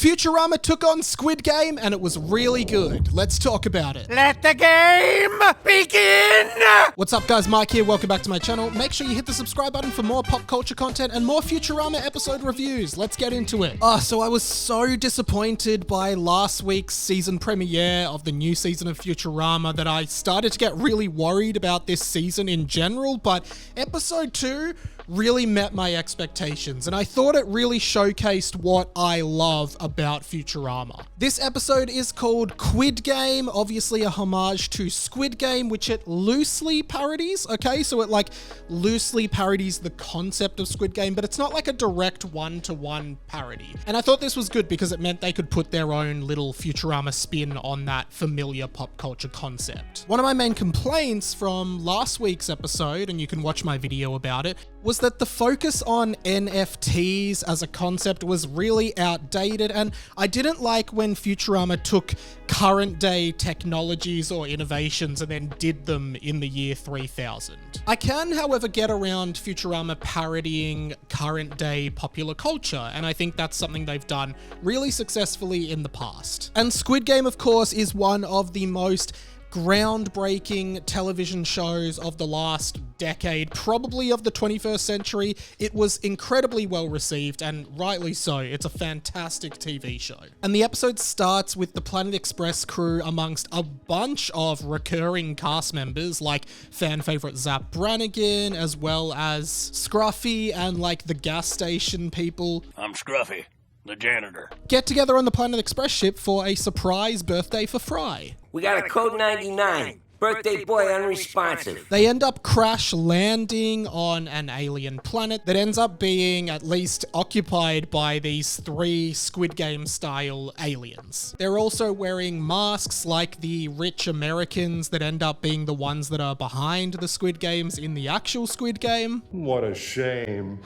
Futurama took on Squid Game and it was really good. Let's talk about it. Let the game begin! What's up guys, Mike here, welcome back to my channel. Make sure you hit the subscribe button for more pop culture content and more Futurama episode reviews. Let's get into it. So I was so disappointed by last week's season premiere of the new season of Futurama that I started to get really worried about this season in general, but episode 2 really met my expectations, and I thought it really showcased what I love about Futurama. This episode is called Quid Game, obviously a homage to Squid Game, which it loosely parodies, okay? So it loosely parodies the concept of Squid Game, but it's not like a direct one-to-one parody. And I thought this was good because it meant they could put their own little Futurama spin on that familiar pop culture concept. One of my main complaints from last week's episode, and you can watch my video about it, was that the focus on NFTs as a concept was really outdated, and I didn't like when Futurama took current day technologies or innovations and then did them in the year 3000. I can, however, get around Futurama parodying current day popular culture, and I think that's something they've done really successfully in the past. And Squid Game, of course, is one of the most groundbreaking television shows of the last decade, probably of the 21st century. It was incredibly well received, and rightly so. It's a fantastic TV show. And the episode starts with the Planet Express crew amongst a bunch of recurring cast members like fan favorite Zap Brannigan, as well as Scruffy and like the gas station people. I'm Scruffy, the janitor. Get together on the Planet Express ship for a surprise birthday for Fry. We got a code 99. Birthday boy unresponsive. They end up crash landing on an alien planet that ends up being at least occupied by these 3 Squid Game style aliens. They're also wearing masks like the rich Americans that end up being the ones that are behind the Squid Games in the actual Squid Game. What a shame.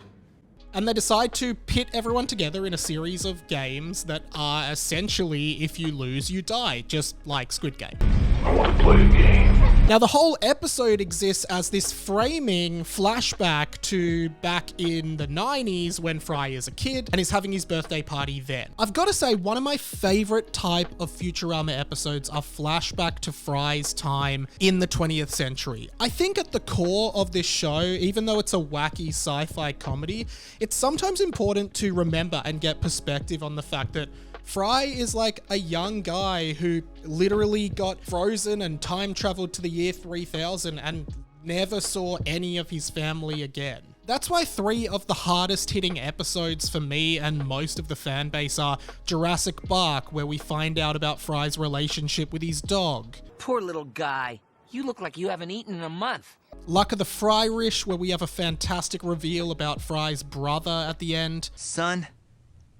And they decide to pit everyone together in a series of games that are essentially, if you lose, you die, just like Squid Game. I want to play a game. Now, the whole episode exists as this framing flashback to back in the 90s when Fry is a kid and is having his birthday party then. I've got to say, one of my favorite type of Futurama episodes are flashback to Fry's time in the 20th century. I think at the core of this show, even though it's a wacky sci-fi comedy, it's sometimes important to remember and get perspective on the fact that Fry is like a young guy who literally got frozen and time traveled to the year 3000 and never saw any of his family again. That's why 3 of the hardest hitting episodes for me and most of the fan base are Jurassic Bark, where we find out about Fry's relationship with his dog. Poor little guy. You look like you haven't eaten in a month. Luck of the Fryrish, where we have a fantastic reveal about Fry's brother at the end. Son,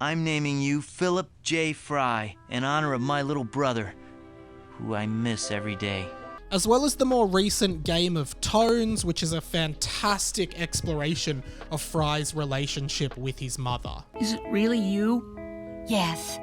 I'm naming you Philip J. Fry in honor of my little brother, who I miss every day. As well as the more recent Game of Tones, which is a fantastic exploration of Fry's relationship with his mother. Is it really you? Yes.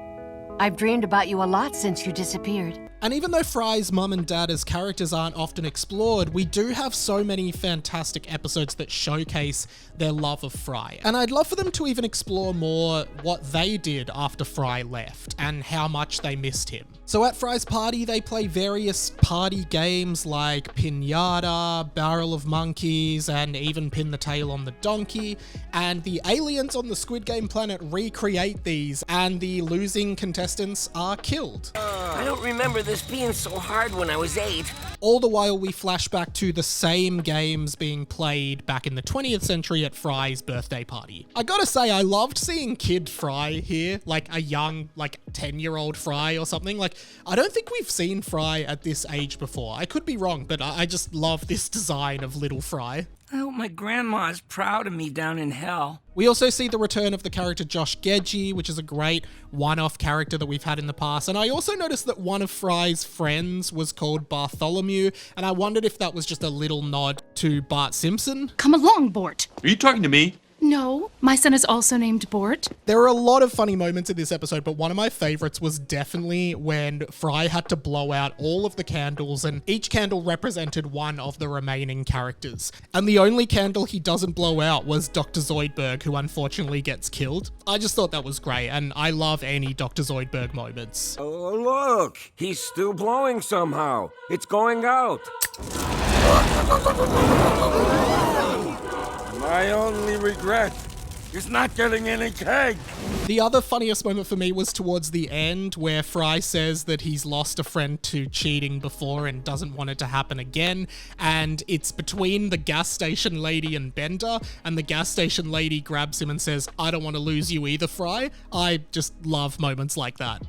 I've dreamed about you a lot since you disappeared. And even though Fry's mum and dad as characters aren't often explored, we do have so many fantastic episodes that showcase their love of Fry. And I'd love for them to even explore more what they did after Fry left and how much they missed him. So at Fry's party, they play various party games like Pinata, Barrel of Monkeys, and even Pin the Tail on the Donkey. And the aliens on the Squid Game planet recreate these, and the losing contestants are killed. I don't remember this being so hard when I was 8. All the while we flash back to the same games being played back in the 20th century at Fry's birthday party. I gotta say, I loved seeing Kid Fry here, like a young, 10-year-old Fry or something. I don't think we've seen Fry at this age before. I could be wrong, but I just love this design of little Fry. I hope my grandma is proud of me down in hell. We also see the return of the character Josh Gedgie, which is a great one-off character that we've had in the past. And I also noticed that one of Fry's friends was called Bartholomew, and I wondered if that was just a little nod to Bart Simpson. Come along, Bort. Are you talking to me? No, my son is also named Bort. There are a lot of funny moments in this episode, but one of my favorites was definitely when Fry had to blow out all of the candles, and each candle represented one of the remaining characters. And the only candle he doesn't blow out was Dr. Zoidberg, who unfortunately gets killed. I just thought that was great, and I love any Dr. Zoidberg moments. Oh, look! He's still blowing somehow. It's going out. My only regret is not getting any cake. The other funniest moment for me was towards the end, where Fry says that he's lost a friend to cheating before and doesn't want it to happen again, and it's between the gas station lady and Bender, and the gas station lady grabs him and says, "I don't want to lose you either, Fry." I just love moments like that.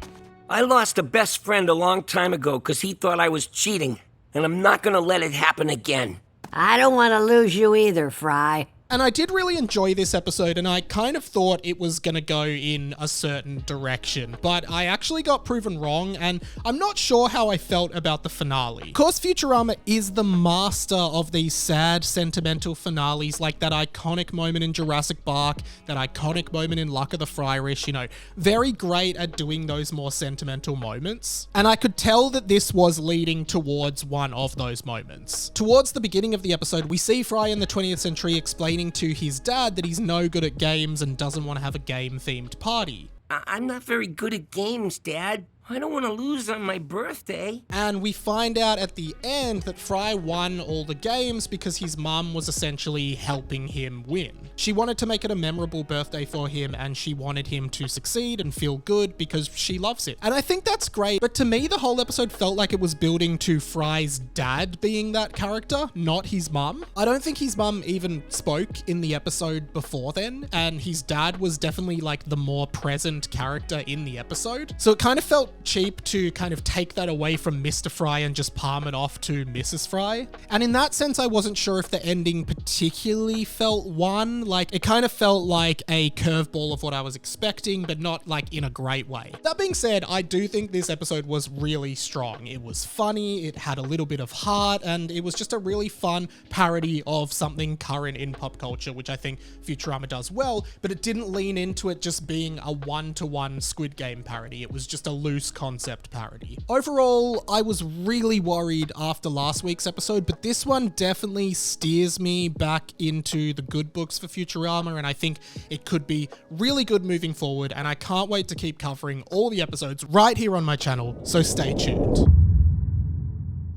I lost a best friend a long time ago because he thought I was cheating, and I'm not gonna let it happen again. I don't want to lose you either, Fry. And I did really enjoy this episode, and I kind of thought it was going to go in a certain direction, but I actually got proven wrong, and I'm not sure how I felt about the finale. Of course, Futurama is the master of these sad, sentimental finales, like that iconic moment in Jurassic Park, that iconic moment in Luck of the Fryrish, very great at doing those more sentimental moments. And I could tell that this was leading towards one of those moments. Towards the beginning of the episode, we see Fry in the 20th century explaining to his dad that he's no good at games and doesn't want to have a game-themed party. I'm not very good at games, Dad. I don't want to lose on my birthday. And we find out at the end that Fry won all the games because his mum was essentially helping him win. She wanted to make it a memorable birthday for him, and she wanted him to succeed and feel good because she loves it. And I think that's great, but to me, the whole episode felt like it was building to Fry's dad being that character, not his mum. I don't think his mum even spoke in the episode before then, and his dad was definitely like the more present character in the episode. So it kind of felt cheap to kind of take that away from Mr. Fry and just palm it off to Mrs. Fry. And in that sense, I wasn't sure if the ending particularly felt one. Like, it kind of felt like a curveball of what I was expecting, but not like in a great way. That being said, I do think this episode was really strong. It was funny, it had a little bit of heart, and it was just a really fun parody of something current in pop culture, which I think Futurama does well, but it didn't lean into it just being a one-to-one Squid Game parody. It was just a loose concept parody. Overall, I was really worried after last week's episode, but this one definitely steers me back into the good books for Futurama, and I think it could be really good moving forward, and I can't wait to keep covering all the episodes right here on my channel, so stay tuned.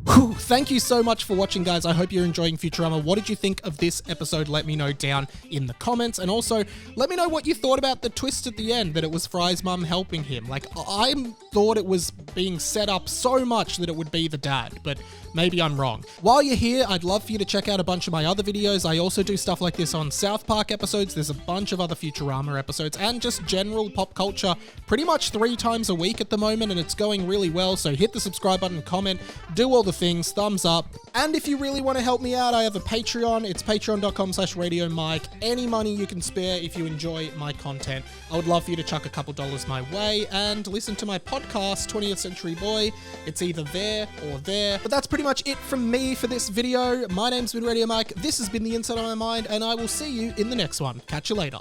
Whew, thank you so much for watching, guys. I hope you're enjoying Futurama. What did you think of this episode? Let me know down in the comments. And also, let me know what you thought about the twist at the end, that it was Fry's mum helping him. Like, I thought it was being set up so much that it would be the dad, but maybe I'm wrong. While you're here, I'd love for you to check out a bunch of my other videos. I also do stuff like this on South Park episodes. There's a bunch of other Futurama episodes and just general pop culture pretty much 3 times a week at the moment, and it's going really well. So hit the subscribe button, comment, do all the things, thumbs up. And if you really want to help me out, I have a Patreon. It's patreon.com/RadioMike. Any money you can spare if you enjoy my content. I would love for you to chuck a couple dollars my way and listen to my podcast, 20th Century Boy. It's either there or there. But that's pretty much it from me for this video. My name's been Radio Mike. This has been The Inside of My Mind, and I will see you in the next one. Catch you later.